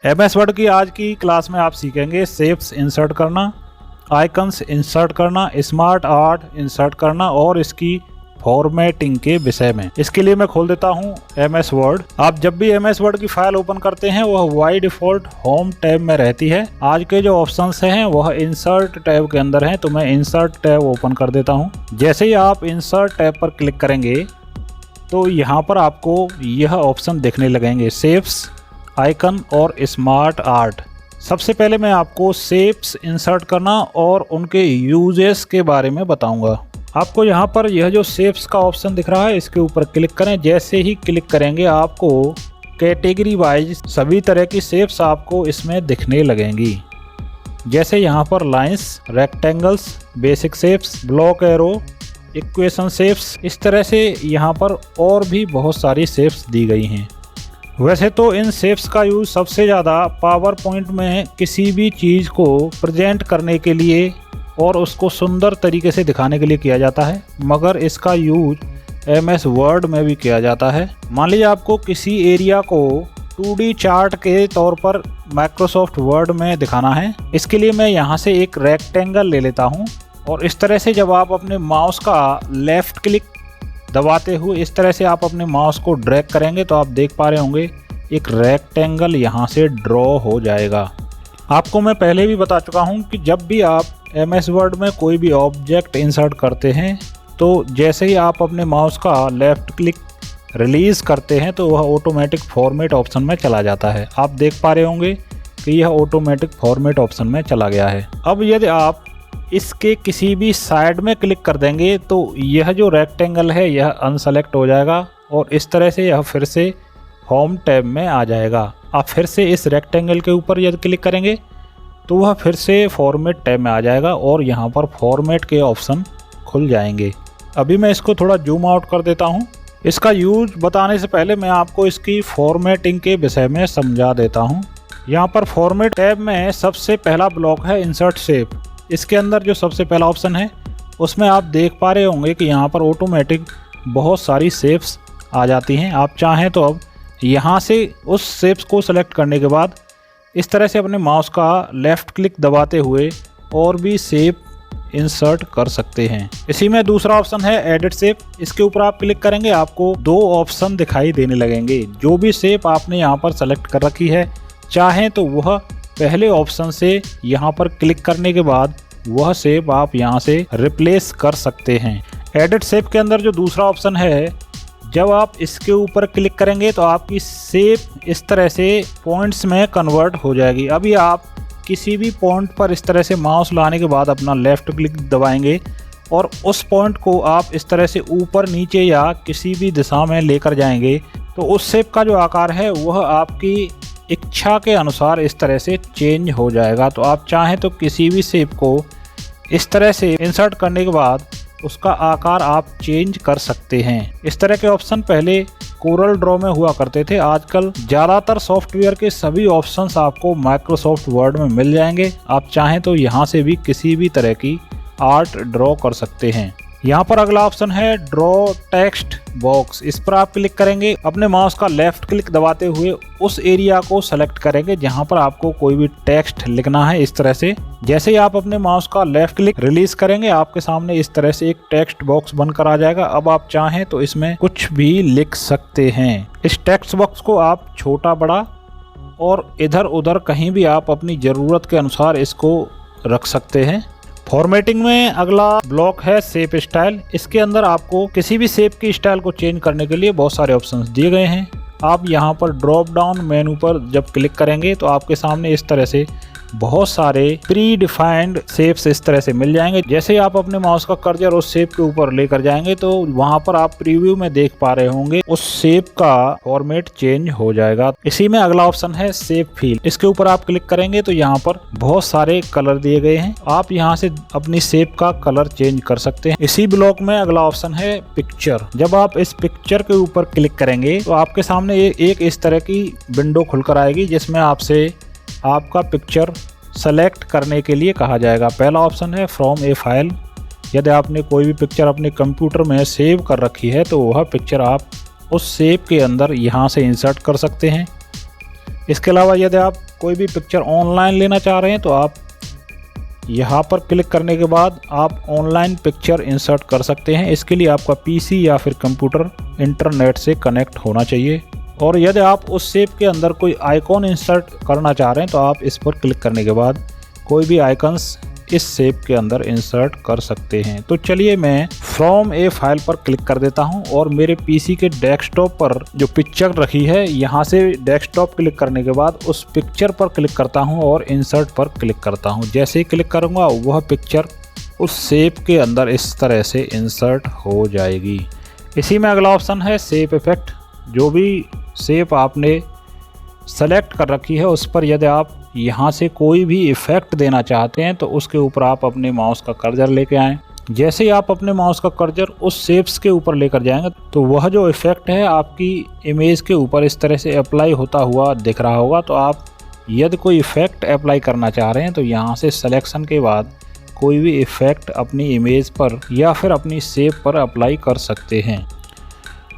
MS word की आज की क्लास में आप सीखेंगे शेप्स इंसर्ट करना, आइकन्स इंसर्ट करना, स्मार्ट आर्ट इंसर्ट करना और इसकी फॉर्मेटिंग के विषय में। इसके लिए मैं खोल देता हूं MS वर्ड। आप जब भी MS वर्ड की फाइल ओपन करते हैं वह बाय डिफॉल्ट होम टैब में रहती है। आज के जो ऑप्शंस हैं वह इंसर्ट टैब के अंदर हैं, तो मैं इंसर्ट टैब ओपन कर देता हूं। जैसे ही आप इंसर्ट टैब पर क्लिक करेंगे तो यहाँ पर आपको यह ऑप्शन दिखने लगेंगे, शेप्स, आइकन और स्मार्ट आर्ट। सबसे पहले मैं आपको शेप्स इंसर्ट करना और उनके यूजेस के बारे में बताऊंगा। आपको यहाँ पर यह जो शेप्स का ऑप्शन दिख रहा है इसके ऊपर क्लिक करें। जैसे ही क्लिक करेंगे आपको कैटेगरी वाइज सभी तरह की शेप्स आपको इसमें दिखने लगेंगी। जैसे यहाँ पर lines, rectangles, basic shapes, block arrow, equation shapes, इस तरह से यहाँ पर और भी बहुत सारी शेप्स दी गई हैं। वैसे तो इन शेप्स का यूज़ सबसे ज़्यादा पावर पॉइंट में किसी भी चीज़ को प्रेजेंट करने के लिए और उसको सुंदर तरीके से दिखाने के लिए किया जाता है, मगर इसका यूज MS वर्ड में भी किया जाता है। मान लीजिए आपको किसी एरिया को 2D चार्ट के तौर पर माइक्रोसॉफ्ट वर्ड में दिखाना है। इसके लिए मैं यहाँ से एक रेक्टेंगल ले लेता हूँ और इस तरह से जब आप अपने माउस का लेफ़्ट क्लिक दबाते हुए इस तरह से आप अपने माउस को ड्रैग करेंगे तो आप देख पा रहे होंगे एक रेक्टेंगल यहाँ से ड्रॉ हो जाएगा। आपको मैं पहले भी बता चुका हूँ कि जब भी आप MS वर्ड में कोई भी ऑब्जेक्ट इंसर्ट करते हैं तो जैसे ही आप अपने माउस का लेफ़्ट क्लिक रिलीज़ करते हैं तो वह ऑटोमेटिक फॉर्मेट ऑप्शन में चला जाता है। आप देख पा रहे होंगे कि यह ऑटोमेटिक फॉर्मेट ऑप्शन में चला गया है। अब यदि आप इसके किसी भी साइड में क्लिक कर देंगे तो यह जो रेक्टेंगल है यह अनसेलेक्ट हो जाएगा और इस तरह से यह फिर से होम टैब में आ जाएगा। आप फिर से इस रेक्टेंगल के ऊपर यदि क्लिक करेंगे तो वह फिर से फॉर्मेट टैब में आ जाएगा और यहाँ पर फॉर्मेट के ऑप्शन खुल जाएंगे। अभी मैं इसको थोड़ा जूम आउट कर देता हूँ। इसका यूज बताने से पहले मैं आपको इसकी फॉर्मेटिंग के विषय में समझा देता हूँ। यहाँ पर फॉर्मेट टैब में सबसे पहला ब्लॉक है इंसर्ट शेप। इसके अंदर जो सबसे पहला ऑप्शन है उसमें आप देख पा रहे होंगे कि यहाँ पर ऑटोमेटिक बहुत सारी शेप्स आ जाती हैं। आप चाहें तो अब यहाँ से उस शेप्स को सेलेक्ट करने के बाद इस तरह से अपने माउस का लेफ़्ट क्लिक दबाते हुए और भी शेप इंसर्ट कर सकते हैं। इसी में दूसरा ऑप्शन है एडिट शेप। इसके ऊपर आप क्लिक करेंगे आपको दो ऑप्शन दिखाई देने लगेंगे। जो भी शेप आपने यहाँ पर सेलेक्ट कर रखी है चाहें तो वह पहले ऑप्शन से यहाँ पर क्लिक करने के बाद वह शेप आप यहाँ से रिप्लेस कर सकते हैं। एडिट शेप के अंदर जो दूसरा ऑप्शन है, जब आप इसके ऊपर क्लिक करेंगे तो आपकी शेप इस तरह से पॉइंट्स में कन्वर्ट हो जाएगी। अभी आप किसी भी पॉइंट पर इस तरह से माउस लाने के बाद अपना लेफ़्ट क्लिक दबाएंगे और उस पॉइंट को आप इस तरह से ऊपर नीचे या किसी भी दिशा में लेकर जाएंगे तो उस शेप का जो आकार है वह आपकी इच्छा के अनुसार इस तरह से चेंज हो जाएगा। तो आप चाहें तो किसी भी शेप को इस तरह से इंसर्ट करने के बाद उसका आकार आप चेंज कर सकते हैं। इस तरह के ऑप्शन पहले कोरल ड्रॉ में हुआ करते थे। आजकल ज़्यादातर सॉफ्टवेयर के सभी ऑप्शंस आपको माइक्रोसॉफ्ट वर्ड में मिल जाएंगे। आप चाहें तो यहाँ से भी किसी भी तरह की आर्ट ड्रॉ कर सकते हैं। यहाँ पर अगला ऑप्शन है ड्रॉ टेक्स्ट बॉक्स। इस पर आप क्लिक करेंगे, अपने माउस का लेफ़्ट क्लिक दबाते हुए उस एरिया को सेलेक्ट करेंगे जहाँ पर आपको कोई भी टेक्स्ट लिखना है। इस तरह से जैसे ही आप अपने माउस का लेफ़्ट क्लिक रिलीज करेंगे आपके सामने इस तरह से एक टेक्स्ट बॉक्स बनकर आ जाएगा। अब आप चाहें तो इसमें कुछ भी लिख सकते हैं। इस टेक्स्ट बॉक्स को आप छोटा बड़ा और इधर उधर कहीं भी आप अपनी ज़रूरत के अनुसार इसको रख सकते हैं। फॉर्मेटिंग में अगला ब्लॉक है शेप स्टाइल। इसके अंदर आपको किसी भी शेप की स्टाइल को चेंज करने के लिए बहुत सारे ऑप्शंस दिए गए हैं। आप यहां पर ड्रॉप डाउन मेनू पर जब क्लिक करेंगे तो आपके सामने इस तरह से बहुत सारे प्री डिफाइंड शेप्स इस तरह से मिल जाएंगे। जैसे आप अपने माउस का कर्सर उस शेप के ऊपर लेकर जाएंगे तो वहां पर आप प्रीव्यू में देख पा रहे होंगे उस शेप का फॉर्मेट चेंज हो जाएगा। इसी में अगला ऑप्शन है शेप फिल। इसके ऊपर आप क्लिक करेंगे तो यहाँ पर बहुत सारे कलर दिए गए हैं। आप यहाँ से अपनी शेप का कलर चेंज कर सकते हैं। इसी ब्लॉक में अगला ऑप्शन है पिक्चर। जब आप इस पिक्चर के ऊपर क्लिक करेंगे तो आपके सामने एक इस तरह की विंडो खुलकर आएगी जिसमें आपसे आपका पिक्चर सेलेक्ट करने के लिए कहा जाएगा। पहला ऑप्शन है फ्रॉम ए फाइल। यदि आपने कोई भी पिक्चर अपने कंप्यूटर में सेव कर रखी है तो वह पिक्चर आप उस शेप के अंदर यहाँ से इंसर्ट कर सकते हैं। इसके अलावा यदि आप कोई भी पिक्चर ऑनलाइन लेना चाह रहे हैं तो आप यहाँ पर क्लिक करने के बाद आप ऑनलाइन पिक्चर इंसर्ट कर सकते हैं। इसके लिए आपका पीसी या फिर कंप्यूटर इंटरनेट से कनेक्ट होना चाहिए। और यदि आप उस शेप के अंदर कोई आइकॉन इंसर्ट करना चाह रहे हैं तो आप इस पर क्लिक करने के बाद कोई भी आइकन्स इस शेप के अंदर इंसर्ट कर सकते हैं। तो चलिए मैं फ्रॉम ए फाइल पर क्लिक कर देता हूं और मेरे पीसी के डेस्कटॉप पर जो पिक्चर रखी है यहाँ से डेस्कटॉप क्लिक करने के बाद उस पिक्चर पर क्लिक करता हूं और इंसर्ट पर क्लिक करता हूं। जैसे ही क्लिक करूंगा वह पिक्चर उस शेप के अंदर इस तरह से इंसर्ट हो जाएगी। इसी में अगला ऑप्शन है शेप इफेक्ट। जो भी शेप आपने सेलेक्ट कर रखी है उस पर यदि आप यहाँ से कोई भी इफ़ेक्ट देना चाहते हैं तो उसके ऊपर आप अपने माउस का कर्सर लेके आएँ। जैसे ही आप अपने माउस का कर्सर उस शेप्स के ऊपर लेकर जाएंगे तो वह जो इफ़ेक्ट है आपकी इमेज के ऊपर इस तरह से अप्लाई होता हुआ दिख रहा होगा। तो आप यदि कोई इफ़ेक्ट अप्लाई करना चाह रहे हैं तो यहाँ से सिलेक्शन के बाद कोई भी इफ़ेक्ट अपनी इमेज पर या फिर अपनी शेप पर अप्लाई कर सकते हैं।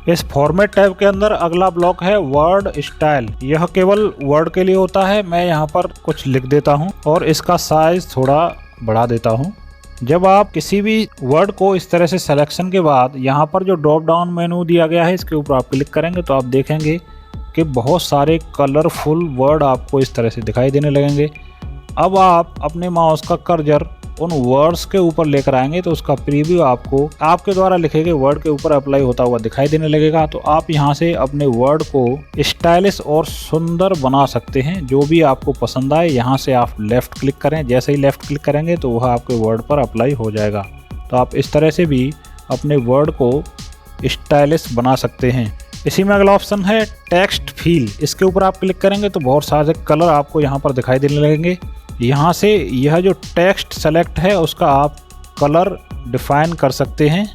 इस फॉर्मेट टैब के अंदर अगला ब्लॉक है वर्ड स्टाइल। यह केवल वर्ड के लिए होता है। मैं यहाँ पर कुछ लिख देता हूँ और इसका साइज थोड़ा बढ़ा देता हूँ। जब आप किसी भी वर्ड को इस तरह से सिलेक्शन के बाद यहाँ पर जो ड्रॉप डाउन मेनू दिया गया है इसके ऊपर आप क्लिक करेंगे तो आप देखेंगे कि बहुत सारे कलरफुल वर्ड आपको इस तरह से दिखाई देने लगेंगे। अब आप अपने माउस का कर्सर उन वर्ड्स के ऊपर लेकर आएंगे तो उसका प्रीव्यू आपको आपके द्वारा लिखे गए वर्ड के ऊपर अप्लाई होता हुआ दिखाई देने लगेगा। तो आप यहाँ से अपने वर्ड को स्टाइलिश और सुंदर बना सकते हैं। जो भी आपको पसंद आए यहाँ से आप लेफ़्ट क्लिक करें। जैसे ही लेफ़्ट क्लिक करेंगे तो वह आपके वर्ड पर अप्लाई हो जाएगा। तो आप इस तरह से भी अपने वर्ड को स्टाइलिश बना सकते हैं। इसी में अगला ऑप्शन है टेक्स्ट फील। इसके ऊपर आप क्लिक करेंगे तो बहुत सारे कलर आपको यहाँ पर दिखाई देने लगेंगे। यहाँ से यह जो टेक्स्ट सेलेक्ट है उसका आप कलर डिफाइन कर सकते हैं।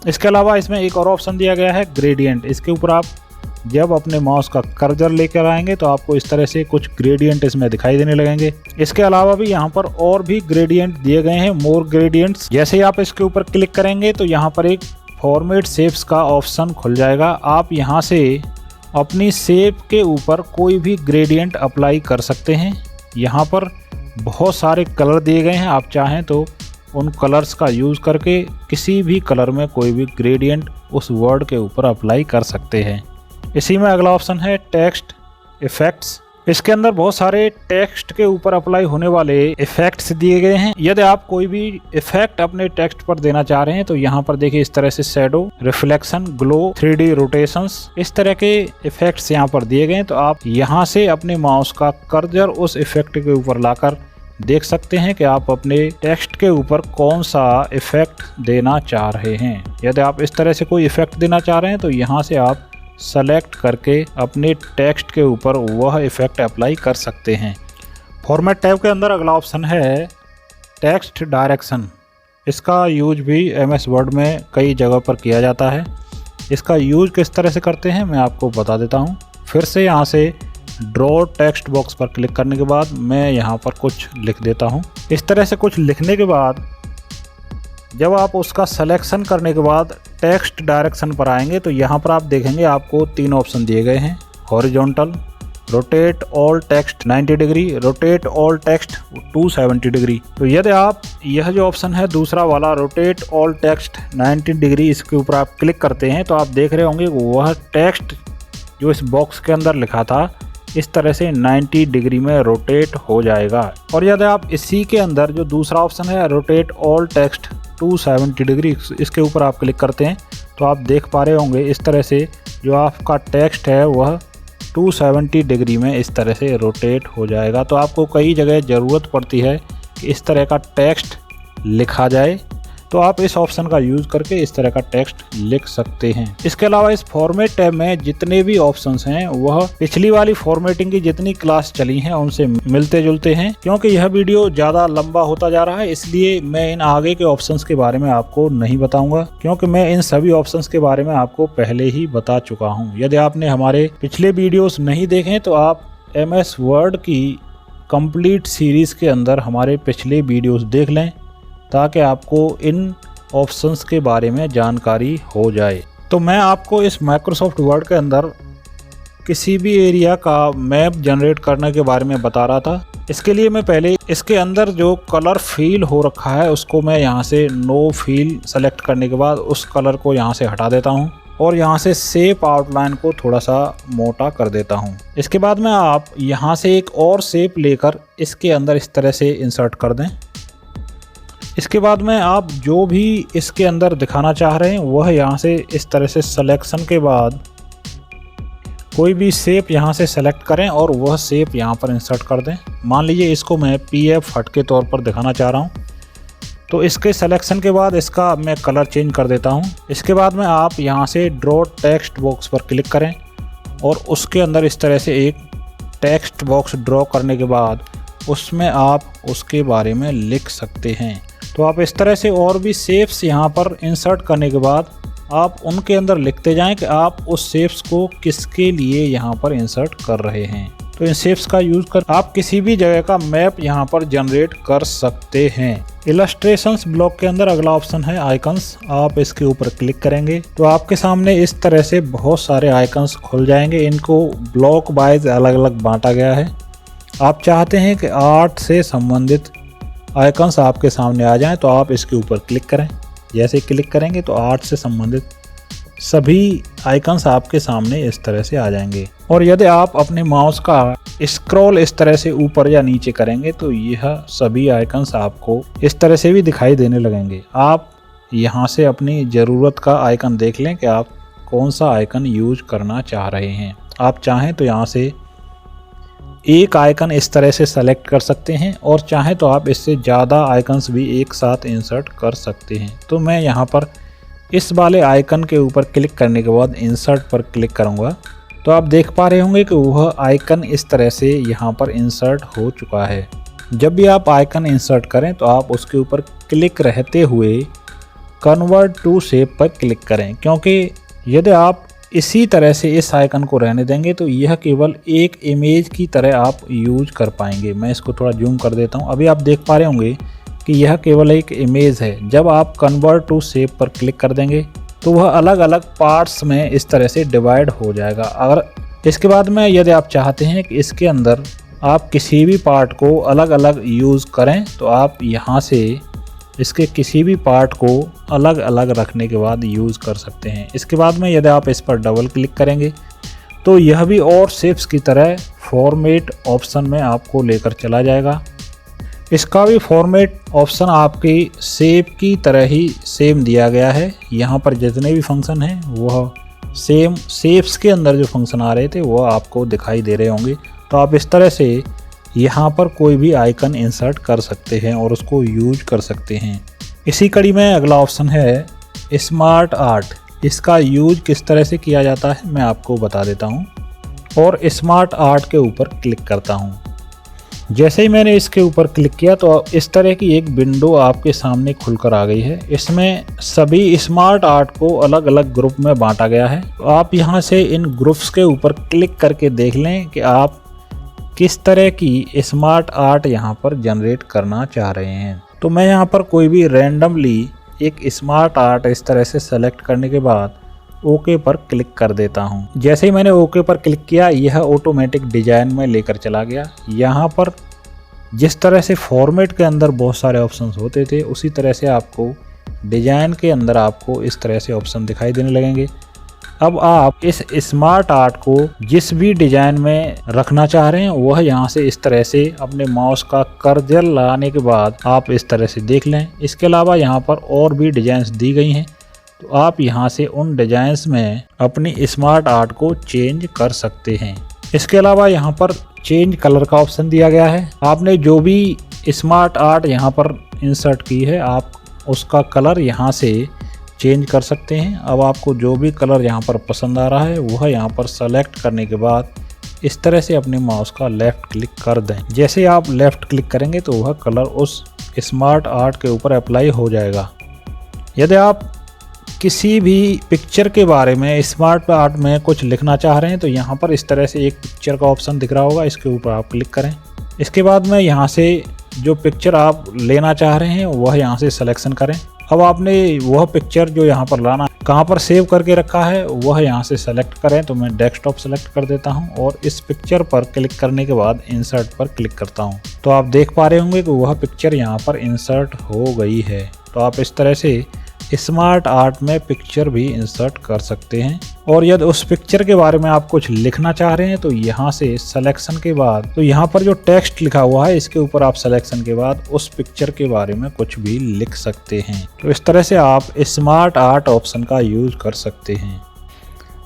इसके अलावा इसमें एक और ऑप्शन दिया गया है ग्रेडियंट। इसके ऊपर आप जब अपने माउस का कर्सर लेकर आएंगे तो आपको इस तरह से कुछ ग्रेडियंट इसमें दिखाई देने लगेंगे। इसके अलावा भी यहाँ पर और भी ग्रेडियंट दिए गए हैं, मोर ग्रेडियंट्स। जैसे ही आप इसके ऊपर क्लिक करेंगे तो यहाँ पर एक फॉर्मेट शेप्स का ऑप्शन खुल जाएगा। आप यहाँ से अपनी शेप के ऊपर कोई भी ग्रेडियंट अप्लाई कर सकते हैं। यहाँ पर बहुत सारे कलर दिए गए हैं। आप चाहें तो उन कलर्स का यूज़ करके किसी भी कलर में कोई भी ग्रेडियंट उस वर्ड के ऊपर अप्लाई कर सकते हैं। इसी में अगला ऑप्शन है टेक्स्ट इफ़ेक्ट्स। इसके अंदर बहुत सारे टेक्स्ट के ऊपर अप्लाई होने वाले इफ़ेक्ट्स दिए गए हैं। यदि आप कोई भी इफ़ेक्ट अपने टेक्स्ट पर देना चाह रहे हैं तो यहाँ पर देखिए इस तरह से shadow, reflection, glow, 3D rotations, इस तरह के इफ़ेक्ट्स यहाँ पर दिए गए हैं। तो आप यहाँ से अपने माउस का कर्सर उस इफ़ेक्ट के ऊपर लाकर देख सकते हैं कि आप अपने टेक्स्ट के ऊपर कौन सा इफ़ेक्ट देना चाह रहे हैं। यदि आप इस तरह से कोई इफ़ेक्ट देना चाह रहे हैं तो यहाँ से आप सेलेक्ट करके अपने टेक्स्ट के ऊपर वह इफ़ेक्ट अप्लाई कर सकते हैं। फॉर्मेट टैब के अंदर अगला ऑप्शन है टेक्स्ट डायरेक्शन। इसका यूज भी MS वर्ड में कई जगह पर किया जाता है। इसका यूज किस तरह से करते हैं मैं आपको बता देता हूँ। फिर से यहाँ से ड्रॉ टेक्स्ट बॉक्स पर क्लिक करने के बाद मैं यहाँ पर कुछ लिख देता हूँ। इस तरह से कुछ लिखने के बाद जब आप उसका सिलेक्शन करने के बाद टेक्स्ट डायरेक्शन पर आएंगे तो यहाँ पर आप देखेंगे आपको 3 ऑप्शन दिए गए हैं, horizontal, rotate all text 90 degree, rotate all text 270 degree. तो यदि आप यह जो ऑप्शन है दूसरा वाला रोटेट ऑल टेक्स्ट 90 डिग्री, इसके ऊपर आप क्लिक करते हैं तो आप देख रहे होंगे वह टेक्स्ट जो इस बॉक्स के अंदर लिखा था इस तरह से 90 डिग्री में रोटेट हो जाएगा। और यदि आप इसी के अंदर जो दूसरा ऑप्शन है रोटेट ऑल टेक्स्ट 270 डिग्री, इसके ऊपर आप क्लिक करते हैं तो आप देख पा रहे होंगे इस तरह से जो आपका टेक्स्ट है वह 270 डिग्री में इस तरह से रोटेट हो जाएगा। तो आपको कई जगह ज़रूरत पड़ती है कि इस तरह का टेक्स्ट लिखा जाए तो आप इस ऑप्शन का यूज़ करके इस तरह का टेक्स्ट लिख सकते हैं। इसके अलावा इस फॉर्मेट टैब में जितने भी ऑप्शंस हैं वह पिछली वाली फॉर्मेटिंग की जितनी क्लास चली हैं उनसे मिलते जुलते हैं। क्योंकि यह वीडियो ज़्यादा लंबा होता जा रहा है इसलिए मैं इन आगे के ऑप्शंस के बारे में आपको नहीं बताऊंगा, क्योंकि मैं इन सभी ऑप्शंस के बारे में आपको पहले ही बता चुका हूँ। यदि आपने हमारे पिछले वीडियोस नहीं देखे तो आप MS वर्ड की कंप्लीट सीरीज़ के अंदर हमारे पिछले वीडियोस देख लें ताकि आपको इन ऑप्शंस के बारे में जानकारी हो जाए। तो मैं आपको इस माइक्रोसॉफ्ट वर्ड के अंदर किसी भी एरिया का मैप जनरेट करने के बारे में बता रहा था। इसके लिए मैं पहले इसके अंदर जो कलर फील हो रखा है उसको मैं यहाँ से नो फील सेलेक्ट करने के बाद उस कलर को यहाँ से हटा देता हूँ और यहाँ से शेप आउटलाइन को थोड़ा सा मोटा कर देता हूँ। इसके बाद में आप यहाँ से एक और शेप लेकर इसके अंदर इस तरह से इंसर्ट कर दें। इसके बाद में आप जो भी इसके अंदर दिखाना चाह रहे हैं वह यहाँ से इस तरह से सिलेक्शन के बाद कोई भी शेप यहाँ से सेलेक्ट करें और वह शेप यहाँ पर इंसर्ट कर दें। मान लीजिए इसको मैं PF हट के तौर पर दिखाना चाह रहा हूँ, तो इसके सिलेक्शन के बाद इसका मैं कलर चेंज कर देता हूँ। इसके बाद में आप यहाँ से ड्रॉ टेक्स्ट बॉक्स पर क्लिक करें और उसके अंदर इस तरह से एक टेक्स्ट बॉक्स ड्रॉ करने के बाद उसमें आप उसके बारे में लिख सकते हैं। तो आप इस तरह से और भी शेप्स यहाँ पर इंसर्ट करने के बाद आप उनके अंदर लिखते जाएं कि आप उस शेप्स को किसके लिए यहाँ पर इंसर्ट कर रहे हैं। तो इन शेप्स का यूज कर आप किसी भी जगह का मैप यहाँ पर जनरेट कर सकते हैं। इलस्ट्रेशंस ब्लॉक के अंदर अगला ऑप्शन है आइकन्स। आप इसके ऊपर क्लिक करेंगे तो आपके सामने इस तरह से बहुत सारे आइकन्स खुल जाएंगे। इनको ब्लॉक वाइज अलग अलग बांटा गया है। आप चाहते हैं कि आर्ट से संबंधित आइकन्स आपके सामने आ जाएं तो आप इसके ऊपर क्लिक करें। जैसे क्लिक करेंगे तो आर्ट से संबंधित सभी आइकन्स आपके सामने इस तरह से आ जाएंगे। और यदि आप अपने माउस का स्क्रॉल इस तरह से ऊपर या नीचे करेंगे तो यह सभी आइकन्स आपको इस तरह से भी दिखाई देने लगेंगे। आप यहाँ से अपनी ज़रूरत का आइकन देख लें कि आप कौन सा आइकन यूज करना चाह रहे हैं। आप चाहें तो यहाँ से एक आइकन इस तरह से सेलेक्ट कर सकते हैं और चाहें तो आप इससे ज़्यादा आइकन्स भी एक साथ इंसर्ट कर सकते हैं। तो मैं यहाँ पर इस वाले आइकन के ऊपर क्लिक करने के बाद इंसर्ट पर क्लिक करूँगा तो आप देख पा रहे होंगे कि वह आइकन इस तरह से यहाँ पर इंसर्ट हो चुका है। जब भी आप आइकन इंसर्ट करें तो आप उसके ऊपर क्लिक रहते हुए कन्वर्ट टू शेप पर क्लिक करें, क्योंकि यदि आप इसी तरह से इस आइकन को रहने देंगे तो यह केवल एक इमेज की तरह आप यूज कर पाएंगे। मैं इसको थोड़ा जूम कर देता हूं। अभी आप देख पा रहे होंगे कि यह केवल एक इमेज है। जब आप कन्वर्ट टू शेप पर क्लिक कर देंगे तो वह अलग अलग पार्ट्स में इस तरह से डिवाइड हो जाएगा। अगर इसके बाद में यदि आप चाहते हैं कि इसके अंदर आप किसी भी पार्ट को अलग अलग यूज़ करें तो आप यहाँ से इसके किसी भी पार्ट को अलग अलग रखने के बाद यूज़ कर सकते हैं। इसके बाद में यदि आप इस पर डबल क्लिक करेंगे तो यह भी और शेप्स की तरह फॉर्मेट ऑप्शन में आपको लेकर चला जाएगा। इसका भी फॉर्मेट ऑप्शन आपकी शेप की तरह ही सेम दिया गया है। यहाँ पर जितने भी फंक्शन हैं वह सेम शेप्स के अंदर जो फंक्शन आ रहे थे वो आपको दिखाई दे रहे होंगे। तो आप इस तरह से यहाँ पर कोई भी आइकन इंसर्ट कर सकते हैं और उसको यूज कर सकते हैं। इसी कड़ी में अगला ऑप्शन है स्मार्ट आर्ट। इसका यूज किस तरह से किया जाता है मैं आपको बता देता हूँ और स्मार्ट आर्ट के ऊपर क्लिक करता हूँ। जैसे ही मैंने इसके ऊपर क्लिक किया तो इस तरह की एक विंडो आपके सामने खुलकर आ गई है। इसमें सभी स्मार्ट आर्ट को अलग अलग ग्रुप में बांटा गया है। तो आप यहाँ से इन ग्रुप्स के ऊपर क्लिक करके देख लें कि आप किस तरह की स्मार्ट आर्ट यहाँ पर जनरेट करना चाह रहे हैं। तो मैं यहाँ पर कोई भी रैंडमली एक स्मार्ट आर्ट इस तरह से सेलेक्ट करने के बाद ओके पर क्लिक कर देता हूँ। जैसे ही मैंने ओके पर क्लिक किया यह ऑटोमेटिक डिजाइन में लेकर चला गया। यहाँ पर जिस तरह से फॉर्मेट के अंदर बहुत सारे ऑप्शंस होते थे उसी तरह से आपको डिजाइन के अंदर आपको इस तरह से ऑप्शन दिखाई देने लगेंगे। अब आप इस स्मार्ट आर्ट को जिस भी डिजाइन में रखना चाह रहे हैं वह यहाँ से इस तरह से अपने माउस का कर्सर लगाने के बाद आप इस तरह से देख लें। इसके अलावा यहाँ पर और भी डिजाइन्स दी गई हैं तो आप यहाँ से उन डिजाइन्स में अपनी स्मार्ट आर्ट को चेंज कर सकते हैं। इसके अलावा यहाँ पर चेंज कलर का ऑप्शन दिया गया है। आपने जो भी स्मार्ट आर्ट यहाँ पर इंसर्ट की है आप उसका कलर यहाँ से चेंज कर सकते हैं। अब आपको जो भी कलर यहाँ पर पसंद आ रहा है वह यहाँ पर सेलेक्ट करने के बाद इस तरह से अपने माउस का लेफ़्ट क्लिक कर दें। जैसे आप लेफ़्ट क्लिक करेंगे तो वह कलर उस स्मार्ट आर्ट के ऊपर अप्लाई हो जाएगा। यदि आप किसी भी पिक्चर के बारे में स्मार्ट आर्ट में कुछ लिखना चाह रहे हैं तो यहाँ पर इस तरह से एक पिक्चर का ऑप्शन दिख रहा होगा, इसके ऊपर आप क्लिक करें। इसके बाद में यहाँ से जो पिक्चर आप लेना चाह रहे हैं वह यहाँ से सिलेक्शन करें। अब आपने वह पिक्चर जो यहाँ पर लाना कहाँ पर सेव करके रखा है वह यहाँ से सेलेक्ट करें। तो मैं डेस्कटॉप सेलेक्ट कर देता हूँ और इस पिक्चर पर क्लिक करने के बाद इंसर्ट पर क्लिक करता हूँ। तो आप देख पा रहे होंगे कि वह पिक्चर यहाँ पर इंसर्ट हो गई है। तो आप इस तरह से स्मार्ट आर्ट में पिक्चर भी इंसर्ट कर सकते हैं। और यदि उस पिक्चर के बारे में आप कुछ लिखना चाह रहे हैं तो यहाँ से सिलेक्शन के बाद तो यहाँ पर जो टेक्स्ट लिखा हुआ है इसके ऊपर आप सिलेक्शन के बाद उस पिक्चर के बारे में कुछ भी लिख सकते हैं। तो इस तरह से आप स्मार्ट आर्ट ऑप्शन का यूज कर सकते हैं।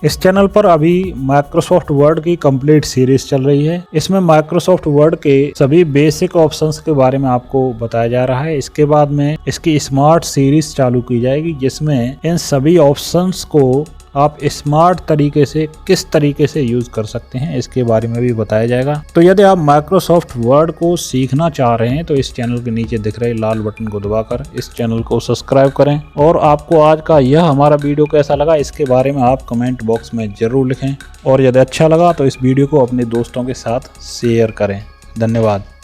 इस चैनल पर अभी माइक्रोसॉफ्ट वर्ड की कंप्लीट सीरीज चल रही है। इसमें माइक्रोसॉफ्ट वर्ड के सभी बेसिक ऑप्शंस के बारे में आपको बताया जा रहा है। इसके बाद में इसकी स्मार्ट सीरीज चालू की जाएगी जिसमें इन सभी ऑप्शंस को आप स्मार्ट तरीके से किस तरीके से यूज कर सकते हैं इसके बारे में भी बताया जाएगा। तो यदि आप माइक्रोसॉफ्ट वर्ड को सीखना चाह रहे हैं तो इस चैनल के नीचे दिख रहे लाल बटन को दबाकर इस चैनल को सब्सक्राइब करें। और आपको आज का यह हमारा वीडियो कैसा लगा इसके बारे में आप कमेंट बॉक्स में जरूर लिखें। और यदि अच्छा लगा तो इस वीडियो को अपने दोस्तों के साथ शेयर करें। धन्यवाद।